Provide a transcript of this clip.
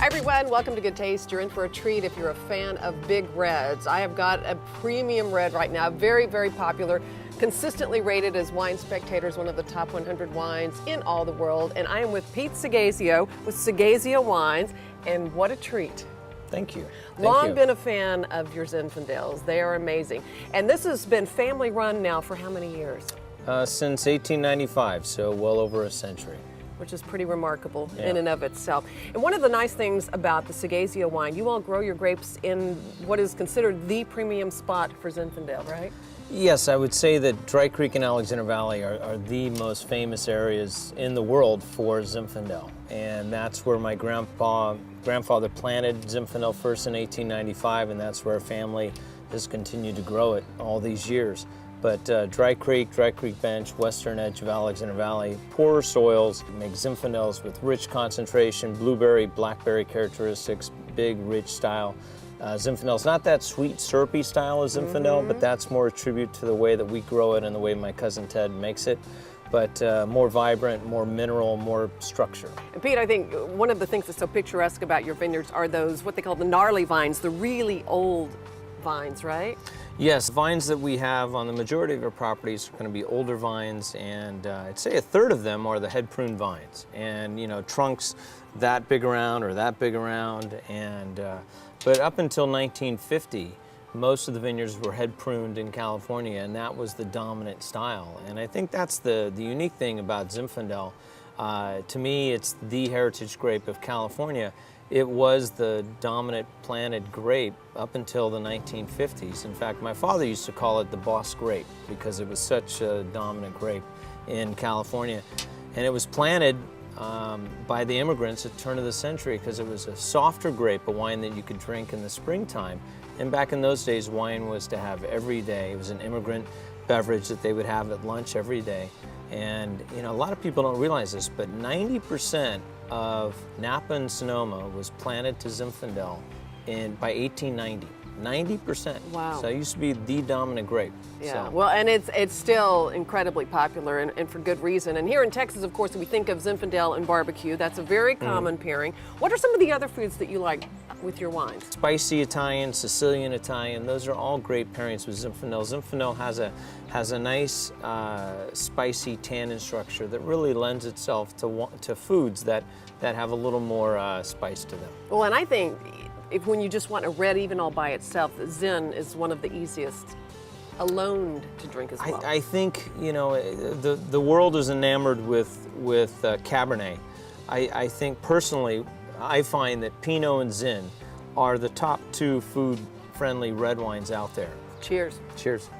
Hi everyone, welcome to Good Taste. You're in for a treat if you're a fan of big reds. I have got a premium red right now, very, very popular, consistently rated as Wine Spectator, one of the top 100 wines in all the world. And I am with Pete Seghesio with Seghesio Wines, and what a treat. Thank you. Long been a fan of your Zinfandels. They are amazing. And this has been family run now for how many years? Since 1895, so well over a century. Which is pretty remarkable in and of itself. And one of the nice things about the Seghesio wine, you all grow your grapes in what is considered the premium spot for Zinfandel, right? Yes, I would say that Dry Creek and Alexander Valley are the most famous areas in the world for Zinfandel. And that's where my grandfather planted Zinfandel first in 1895, and that's where our family has continued to grow it all these years. But Dry Creek Bench, western edge of Alexander Valley, poorer soils make Zinfandels with rich concentration, blueberry, blackberry characteristics, big, rich style. Zinfandel's not that sweet, syrupy style as Zinfandel, but that's more a tribute to the way that we grow it and the way my cousin Ted makes it. But more vibrant, more mineral, more structure. And Pete, I think one of the things that's so picturesque about your vineyards are those, what they call the gnarly vines, the really old vines, right? Yes, vines that we have on the majority of our properties are going to be older vines, and I'd say a third of them are the head pruned vines. And you know, trunks that big around or that big around, and but up until 1950, most of the vineyards were head pruned in California, and that was the dominant style. And I think that's the unique thing about Zinfandel. To me, it's the heritage grape of California. It was the dominant planted grape up until the 1950s. In fact, my father used to call it the boss grape because it was such a dominant grape in California. And it was planted by the immigrants at the turn of the century because it was a softer grape, a wine that you could drink in the springtime. And back in those days, wine was to have every day. It was an immigrant beverage that they would have at lunch every day. And you know, a lot of people don't realize this, but 90% of Napa and Sonoma was planted to Zinfandel by 1890. 90%. Wow. So it used to be the dominant grape. Yeah, So. well, and it's still incredibly popular, and for good reason. And here in Texas, of course, we think of Zinfandel and barbecue. That's a very common pairing. What are some of the other foods that you like with your wines? Spicy Italian, Sicilian Italian, those are all great pairings with Zinfandel. Zinfandel has a nice spicy tannin structure that really lends itself to foods that have a little more spice to them. Well, and I think when you just want a red even all by itself, Zin is one of the easiest alone to drink as well. I think, you know, the world is enamored with Cabernet. I think personally, I find that Pinot and Zin are the top two food-friendly red wines out there. Cheers. Cheers.